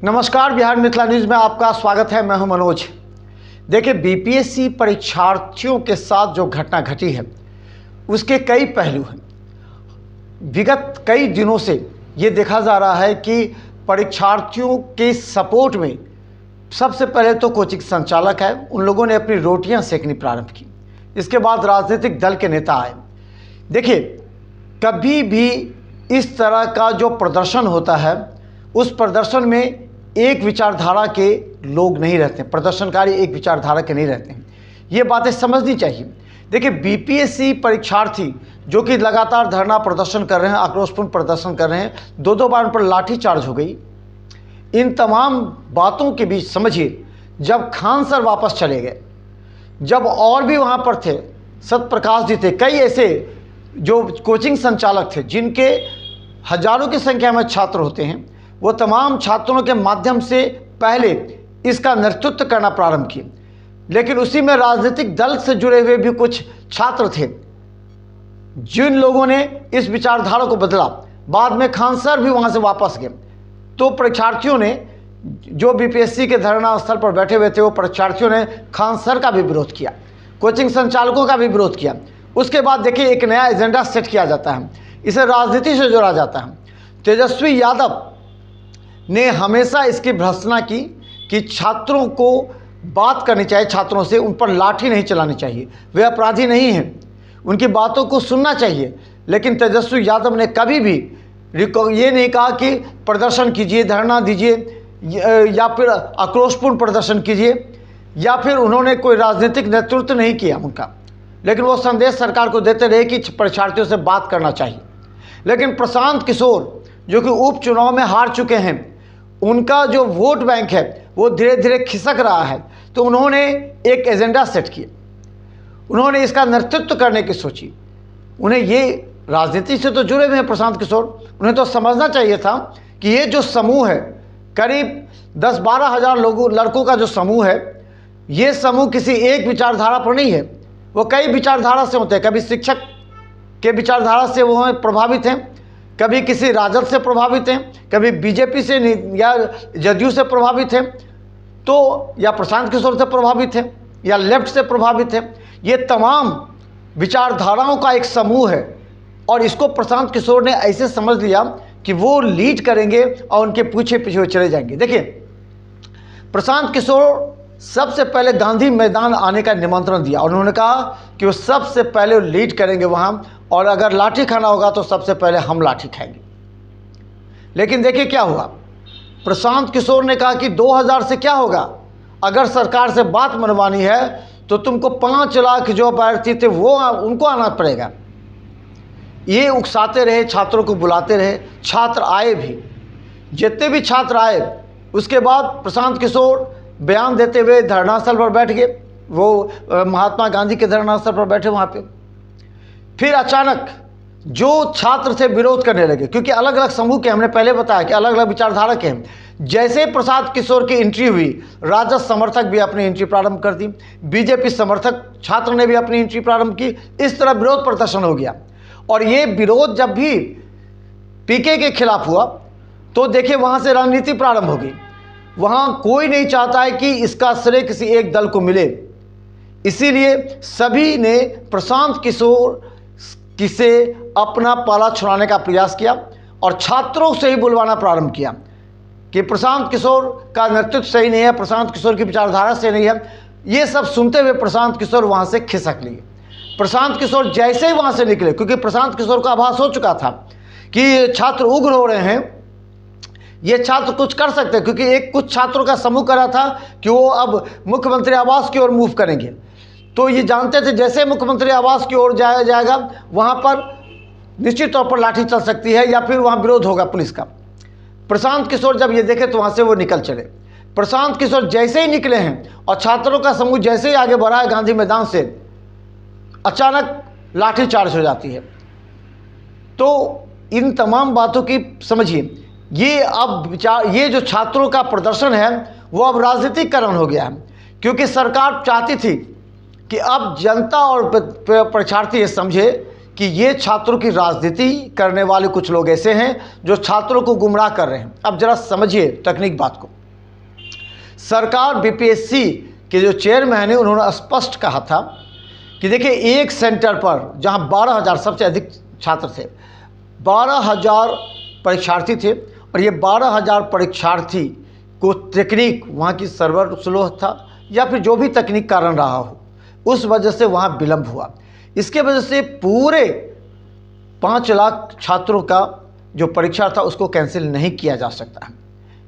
नमस्कार, बिहार मिथिला न्यूज़ में आपका स्वागत है। मैं हूं मनोज। देखिए, बीपीएससी परीक्षार्थियों के साथ जो घटना घटी है उसके कई पहलू हैं। विगत कई दिनों से ये देखा जा रहा है कि परीक्षार्थियों के सपोर्ट में सबसे पहले तो कोचिंग संचालक है, उन लोगों ने अपनी रोटियां सेकनी प्रारंभ की। इसके बाद राजनीतिक दल के नेता आए। देखिए, कभी भी इस तरह का जो प्रदर्शन होता है उस प्रदर्शन में एक विचारधारा के लोग नहीं रहते, प्रदर्शनकारी एक विचारधारा के नहीं रहते हैं। ये बातें समझनी चाहिए। देखिए, बीपीएससी परीक्षार्थी जो कि लगातार धरना प्रदर्शन कर रहे हैं, आक्रोशपूर्ण प्रदर्शन कर रहे हैं, दो बार उन पर लाठी चार्ज हो गई। इन तमाम बातों के बीच समझिए, जब खान सर वापस चले गए, जब और भी वहाँ पर थे, सत्यप्रकाश जी थे, कई ऐसे जो कोचिंग संचालक थे जिनके हजारों की संख्या में छात्र होते हैं, वो तमाम छात्रों के माध्यम से पहले इसका नेतृत्व करना प्रारंभ किए। लेकिन उसी में राजनीतिक दल से जुड़े हुए भी कुछ छात्र थे जिन लोगों ने इस विचारधारा को बदला। बाद में खान सर भी वहां से वापस गए, तो परीक्षार्थियों ने जो बीपीएससी के धरना स्थल पर बैठे हुए थे, वो परीक्षार्थियों ने खान सर का भी विरोध किया, कोचिंग संचालकों का भी विरोध किया। उसके बाद देखिए, एक नया एजेंडा सेट किया जाता है, इसे राजनीति से जोड़ा जाता है। तेजस्वी यादव ने हमेशा इसकी भर्त्सना की कि छात्रों को बात करनी चाहिए, छात्रों से, उन पर लाठी नहीं चलानी चाहिए, वे अपराधी नहीं हैं, उनकी बातों को सुनना चाहिए। लेकिन तेजस्वी यादव ने कभी भी ये नहीं कहा कि प्रदर्शन कीजिए, धरना दीजिए या फिर आक्रोशपूर्ण प्रदर्शन कीजिए, या फिर उन्होंने कोई राजनीतिक नेतृत्व नहीं किया उनका। लेकिन वो संदेश सरकार को देते रहे कि परीक्षार्थियों से बात करना चाहिए। लेकिन प्रशांत किशोर जो कि उपचुनाव में हार चुके हैं, उनका जो वोट बैंक है वो धीरे धीरे खिसक रहा है, तो उन्होंने एक एजेंडा सेट किया, उन्होंने इसका नेतृत्व करने की सोची। उन्हें ये राजनीति से तो जुड़े हुए हैं प्रशांत किशोर, उन्हें तो समझना चाहिए था कि ये जो समूह है, करीब 10-12 हज़ार लड़कों का जो समूह है, ये समूह किसी एक विचारधारा पर नहीं है, वो कई विचारधारा से होते हैं। कभी शिक्षक के विचारधारा से वो प्रभावित हैं, कभी किसी राजद से प्रभावित हैं, कभी बीजेपी से या जदयू से प्रभावित हैं, तो या प्रशांत किशोर से प्रभावित हैं, या लेफ्ट से प्रभावित हैं। ये तमाम विचारधाराओं का एक समूह है, और इसको प्रशांत किशोर ने ऐसे समझ लिया कि वो लीड करेंगे और उनके पीछे पीछे चले जाएंगे। देखिए, प्रशांत किशोर सबसे पहले गांधी मैदान आने का निमंत्रण दिया, और उन्होंने कहा कि वो सबसे पहले लीड करेंगे वहाँ, और अगर लाठी खाना होगा तो सबसे पहले हम लाठी खाएंगे। लेकिन देखिए क्या हुआ, प्रशांत किशोर ने कहा कि 2000 से क्या होगा, अगर सरकार से बात मनवानी है तो तुमको 5 लाख जो अभ्यर्थी थे वो उनको आना पड़ेगा। ये उकसाते रहे, छात्रों को बुलाते रहे, छात्र आए भी, जितने भी छात्र आए। उसके बाद प्रशांत किशोर बयान देते हुए धरना स्थल पर बैठ गए, वो महात्मा गांधी के धरना स्थल पर बैठे वहाँ पे। फिर अचानक जो छात्र थे विरोध करने लगे, क्योंकि अलग अलग समूह के, हमने पहले बताया कि अलग अलग विचारधारा के हैं। जैसे प्रशांत किशोर की एंट्री हुई, राजद समर्थक भी अपनी एंट्री प्रारंभ कर दी, बीजेपी समर्थक छात्र ने भी अपनी एंट्री प्रारंभ की। इस तरह विरोध प्रदर्शन हो गया। और ये विरोध जब भी पीके के खिलाफ हुआ तो देखिए वहाँ से राजनीति प्रारंभ हो गई। वहाँ कोई नहीं चाहता है कि इसका श्रेय किसी एक दल को मिले, इसीलिए सभी ने प्रशांत किशोर किसे अपना पाला छुड़ाने का प्रयास किया और छात्रों से ही बुलवाना प्रारंभ किया कि प्रशांत किशोर का नेतृत्व सही नहीं है, प्रशांत किशोर की विचारधारा से नहीं है। ये सब सुनते हुए प्रशांत किशोर वहाँ से खिसक लिए। प्रशांत किशोर जैसे ही वहाँ से निकले, क्योंकि प्रशांत किशोर को आभास हो चुका था कि छात्र उग्र हो रहे हैं, ये छात्र कुछ कर सकते हैं, क्योंकि एक कुछ छात्रों का समूह करा था कि वो अब मुख्यमंत्री आवास की ओर मूव करेंगे। तो ये जानते थे जैसे मुख्यमंत्री आवास की ओर जाया जाएगा वहाँ पर निश्चित तौर पर लाठी चल सकती है या फिर वहाँ विरोध होगा पुलिस का। प्रशांत किशोर जब ये देखे तो वहाँ से वो निकल चले। प्रशांत किशोर जैसे ही निकले हैं और छात्रों का समूह जैसे ही आगे बढ़ा है गांधी मैदान से, अचानक लाठी चार्ज हो जाती है। तो इन तमाम बातों की समझिए, ये अब ये जो छात्रों का प्रदर्शन है वो अब राजनीतिकरण हो गया है, क्योंकि सरकार चाहती थी कि अब जनता और परीक्षार्थी ये समझे कि ये छात्रों की राजनीति करने वाले कुछ लोग ऐसे हैं जो छात्रों को गुमराह कर रहे हैं। अब जरा समझिए तकनीक बात को। सरकार बीपीएससी के जो चेयरमैन है उन्होंने स्पष्ट कहा था कि देखिए, एक सेंटर पर जहां 12,000 सबसे अधिक छात्र थे, 12,000 परीक्षार्थी थे, और ये 12,000 परीक्षार्थी को तकनीक वहाँ की सर्वर स्लो था या फिर जो भी तकनीक कारण रहा हो, उस वजह से वहाँ विलंब हुआ। इसके वजह से पूरे 5 लाख छात्रों का जो परीक्षा था उसको कैंसिल नहीं किया जा सकता,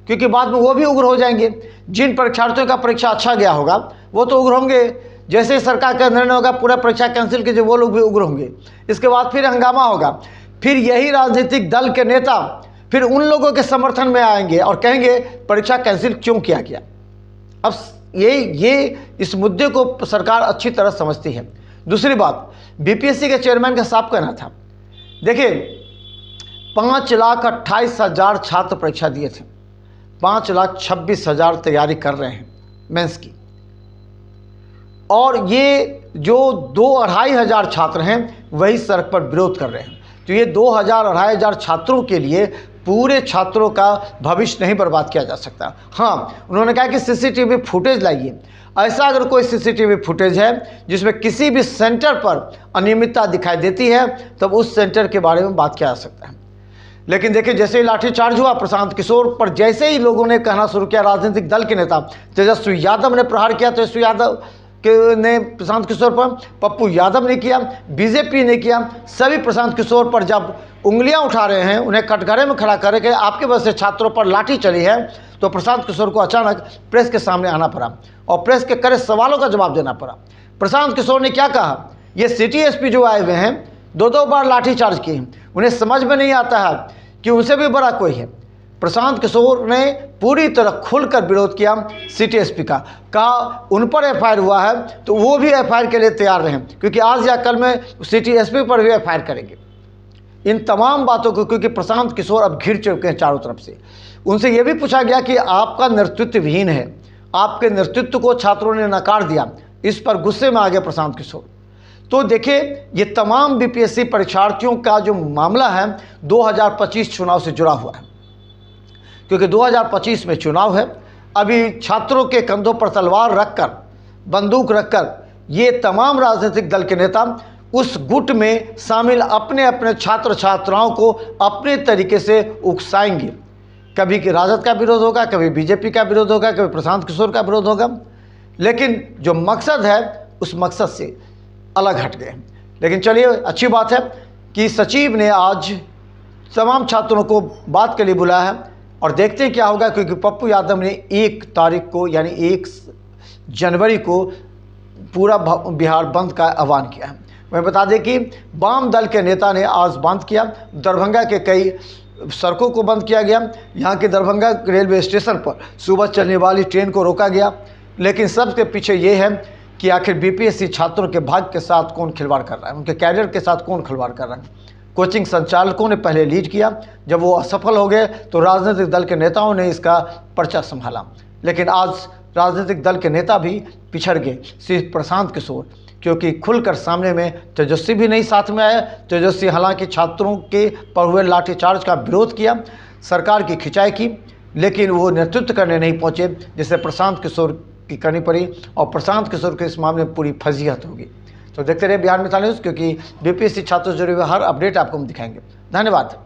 क्योंकि बाद में वो भी उग्र हो जाएंगे। जिन परीक्षार्थियों का परीक्षा अच्छा गया होगा वो तो उग्र होंगे, जैसे ही सरकार का निर्णय होगा पूरा परीक्षा कैंसिल कीजिए, वो लोग भी उग्र होंगे। इसके बाद फिर हंगामा होगा, फिर यही राजनीतिक दल के नेता फिर उन लोगों के समर्थन में आएंगे और कहेंगे परीक्षा कैंसिल क्यों किया गया। अब ये इस मुद्दे को सरकार अच्छी तरह समझती है। दूसरी बात, बीपीएससी के चेयरमैन का साफ कहना था, देखिए 5,28,000 छात्र परीक्षा दिए थे, 5,26,000 तैयारी कर रहे हैं मेंस की, और ये जो 2,000-2,500 छात्र हैं वही सड़क पर विरोध कर रहे हैं। तो ये 2,000-2,500 छात्रों के लिए पूरे छात्रों का भविष्य नहीं बर्बाद किया जा सकता। हाँ, उन्होंने कहा कि सीसीटीवी फुटेज लाइए। ऐसा अगर कोई सीसीटीवी फुटेज है जिसमें किसी भी सेंटर पर अनियमितता दिखाई देती है तब उस सेंटर के बारे में बात किया जा सकता है। लेकिन देखिए, जैसे ही लाठीचार्ज हुआ प्रशांत किशोर पर, जैसे ही लोगों ने कहना शुरू किया, राजनीतिक दल के नेता तेजस्वी यादव ने प्रहार किया, तेजस्वी यादव ने प्रशांत किशोर पर, पप्पू यादव ने किया, बीजेपी ने किया, सभी प्रशांत किशोर पर जब उंगलियां उठा रहे हैं, उन्हें कटघरे में खड़ा करके आपके वजह से छात्रों पर लाठी चली है, तो प्रशांत किशोर को अचानक प्रेस के सामने आना पड़ा और प्रेस के कड़े सवालों का जवाब देना पड़ा। प्रशांत किशोर ने क्या कहा, ये सिटी एसपी जो आए हुए हैं 2-2 बार लाठीचार्ज किए, उन्हें समझ में नहीं आता है कि उनसे भी बड़ा कोई है। प्रशांत किशोर ने पूरी तरह खुलकर विरोध किया सिटी एसपी का, कहा उन पर एफआईआर हुआ है तो वो भी एफआईआर के लिए तैयार रहें, क्योंकि आज या कल में सिटी एसपी पर भी एफआईआर करेंगे। इन तमाम बातों को, क्योंकि प्रशांत किशोर अब घिर चुके हैं चारों तरफ से, उनसे यह भी पूछा गया कि आपका नेतृत्व विहीन है, आपके नेतृत्व को छात्रों ने नकार दिया। इस पर गुस्से में आ गए प्रशांत किशोर। तो देखिए, ये तमाम बीपीएससी परीक्षार्थियों का जो मामला है 2025 चुनाव से जुड़ा हुआ है, क्योंकि 2025 में चुनाव है। अभी छात्रों के कंधों पर तलवार रखकर, बंदूक रखकर ये तमाम राजनीतिक दल के नेता उस गुट में शामिल अपने अपने छात्र छात्राओं को अपने तरीके से उकसाएंगे। कभी कि राजद का विरोध होगा, कभी बीजेपी का विरोध होगा, कभी प्रशांत किशोर का विरोध होगा, लेकिन जो मकसद है उस मकसद से अलग हट गए। लेकिन चलिए, अच्छी बात है कि सचिव ने आज तमाम छात्रों को बात के लिए बुलाया है और देखते हैं क्या होगा, क्योंकि पप्पू यादव ने 1 तारीख को यानी 1 जनवरी को पूरा बिहार बंद का आह्वान किया है। मैं बता दें कि वाम दल के नेता ने आज बंद किया, दरभंगा के कई सड़कों को बंद किया गया, यहाँ के दरभंगा रेलवे स्टेशन पर सुबह चलने वाली ट्रेन को रोका गया। लेकिन सबके पीछे ये है कि आखिर बीपीएससी छात्रों के भाग्य के साथ कौन खिलवाड़ कर रहा है, उनके कैरियर के साथ कौन खिलवाड़ कर रहा है। कोचिंग संचालकों ने पहले लीड किया, जब वो असफल हो गए तो राजनीतिक दल के नेताओं ने इसका पर्चा संभाला। लेकिन आज राजनीतिक दल के नेता भी पिछड़ गए, सिर्फ प्रशांत किशोर, क्योंकि खुलकर सामने में तेजस्वी भी नहीं साथ में आया। तेजस्वी हालांकि छात्रों के पर हुए लाठीचार्ज का विरोध किया, सरकार की खिंचाई की, लेकिन वो नेतृत्व करने नहीं पहुंचे, जिससे प्रशांत किशोर की करनी पड़ी और प्रशांत किशोर के इस मामले में पूरी फजीहत होगी। तो देखते रहे बिहार मिसाल न्यूज़, क्योंकि बीपीएससी छात्रों से जुड़े हुए हर अपडेट आपको हम दिखाएंगे। धन्यवाद।